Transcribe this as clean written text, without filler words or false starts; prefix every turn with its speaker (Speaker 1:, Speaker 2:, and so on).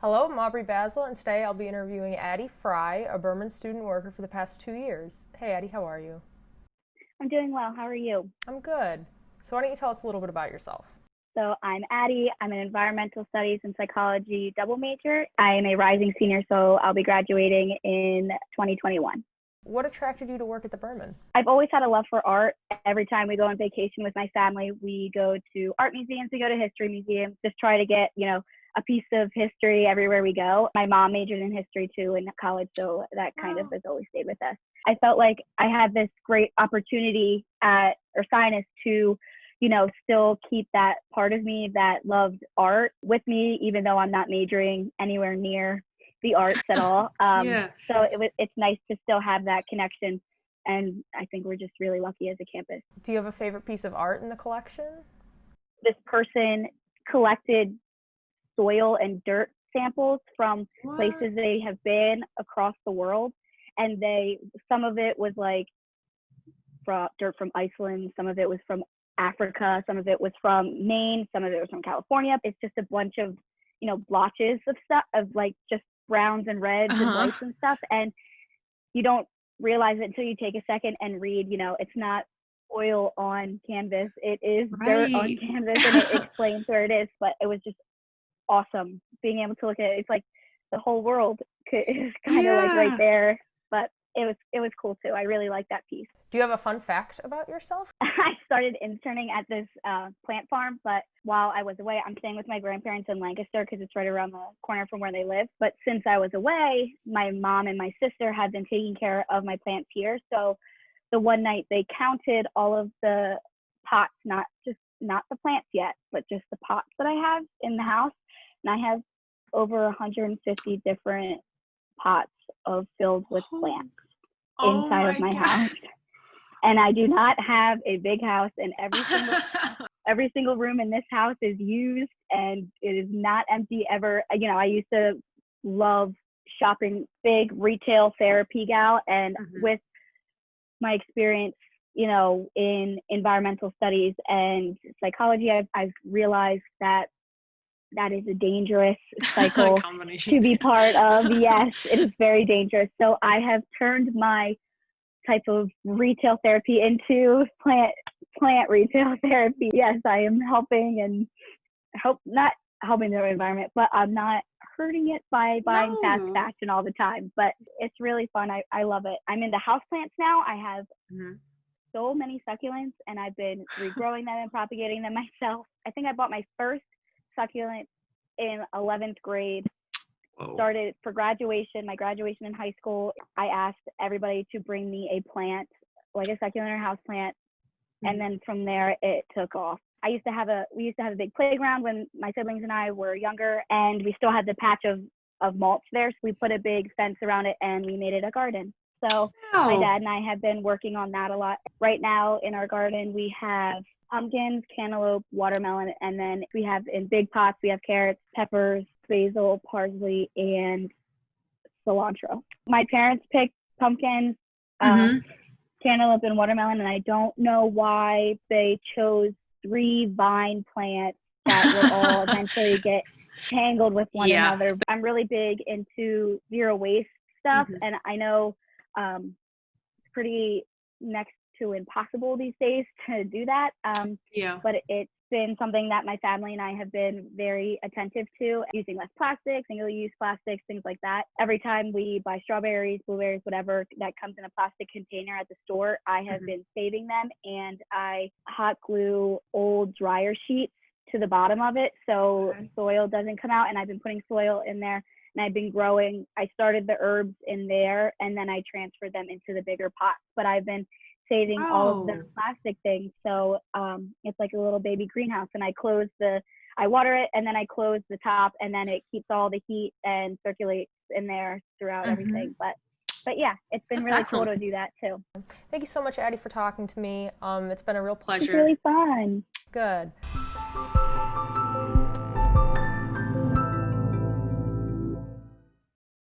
Speaker 1: Hello, I'm Aubrey Basla, and today I'll be interviewing Addie Frey, a Berman student worker for the past 2 years. Hey, Addie, how are you?
Speaker 2: I'm doing well. How are you?
Speaker 1: I'm good. So why don't you tell us a little bit about yourself?
Speaker 2: So I'm Addie. I'm an environmental studies and psychology double major. I am a rising senior, so I'll be graduating in 2021.
Speaker 1: What attracted you to work at the Berman?
Speaker 2: I've always had a love for art. Every time we go on vacation with my family, we go to art museums, we go to history museums, just try to get, a piece of history everywhere we go. My mom majored in history too in college, so that kind of
Speaker 1: Wow.
Speaker 2: has always stayed with us. I felt like I had this great opportunity at Ursinus to, still keep that part of me that loved art with me, even though I'm not majoring anywhere near the arts at all.
Speaker 3: Yeah.
Speaker 2: So it's nice to still have that connection. And I think we're just really lucky as a campus.
Speaker 1: Do you have a favorite piece of art in the collection?
Speaker 2: This person collected soil and dirt samples from
Speaker 3: What?
Speaker 2: places they have been across the world. And some of it was like dirt from Iceland, some of it was from Africa, some of it was from Maine, some of it was from California. It's just a bunch of, blotches of stuff, of like just browns and reds and
Speaker 3: Uh-huh.
Speaker 2: whites and stuff. And you don't realize it until you take a second and read, it's not oil on canvas, it is dirt on
Speaker 3: Right.
Speaker 2: canvas, and it explains where it is. But it was just awesome being able to look at it. It's like the whole world is kind of like right
Speaker 3: Yeah.
Speaker 2: there. But it was cool too. I really like that piece.
Speaker 1: Do you have a fun fact about yourself?
Speaker 2: I started interning at this plant farm, but while I was away, I'm staying with my grandparents in Lancaster because it's right around the corner from where they live. But since I was away, my mom and my sister had been taking care of my plants here. So the one night they counted all of the pots, not the plants yet, but just the pots that I have in the house. And I have over 150 different pots filled with
Speaker 3: Oh,
Speaker 2: plants
Speaker 3: oh
Speaker 2: inside of
Speaker 3: my
Speaker 2: my
Speaker 3: God.
Speaker 2: house. And I do not have a big house, and every single room in this house is used, and it is not empty ever. I used to love shopping, big retail therapy gal, and
Speaker 3: Mhm.
Speaker 2: with my experience, in environmental studies and psychology, I've realized that is a dangerous cycle
Speaker 3: Combination.
Speaker 2: to be part of. Yes, it is very dangerous. So I have turned my type of retail therapy into plant retail therapy. Yes, I am helping and not helping the environment, but I'm not hurting it by buying fast
Speaker 3: No.
Speaker 2: fashion all the time. But it's really fun. I love it. I'm into houseplants now. I have
Speaker 3: Mhm.
Speaker 2: so many succulents, and I've been regrowing them and propagating them myself. I think I bought my first succulent in 11th grade.
Speaker 3: Whoa.
Speaker 2: Started for graduation, my graduation in high school. I asked everybody to bring me a plant, like a succulent or house plant, and
Speaker 3: Mhm.
Speaker 2: then from there it took off. We used to have a big playground when my siblings and I were younger, and we still had the patch of mulch there. So we put a big fence around it and we made it a garden. So my
Speaker 3: Wow.
Speaker 2: dad and I have been working on that a lot. Right now in our garden we have pumpkins, cantaloupe, watermelon, and then we have in big pots we have carrots, peppers, basil, parsley, and cilantro. My parents picked pumpkins, uh,
Speaker 3: Mhm.
Speaker 2: cantaloupe, and watermelon, and I don't know why they chose three vine plants that will all eventually get tangled with one
Speaker 3: Yeah.
Speaker 2: another. I'm really big into zero waste stuff,
Speaker 3: Mhm.
Speaker 2: and I know it's pretty next to impossible these days to do that.
Speaker 3: Yeah.
Speaker 2: But it's been something that my family and I have been very attentive to, using less plastic, single-use plastics, things like that. Every time we buy strawberries, blueberries, whatever that comes in a plastic container at the store, I have
Speaker 3: Mhm.
Speaker 2: been saving them, and I hot glue old dryer sheets to the bottom of it so
Speaker 3: Okay.
Speaker 2: soil doesn't come out. And I've been putting soil in there, and I've been growing. I started the herbs in there, and then I transferred them into the bigger pots. But I've been saving all of the
Speaker 3: Oh,
Speaker 2: plastic things. So it's like a little baby greenhouse, and I water it, and then I close the top, and then it keeps all the heat and circulates in there throughout
Speaker 3: Mhm.
Speaker 2: everything. But yeah, it's been
Speaker 3: That's
Speaker 2: really cool
Speaker 3: excellent.
Speaker 2: to do that too.
Speaker 1: Thank you so much, Addie, for talking to me. It's been a real
Speaker 2: It's
Speaker 1: pleasure.
Speaker 2: really fun.
Speaker 1: Good.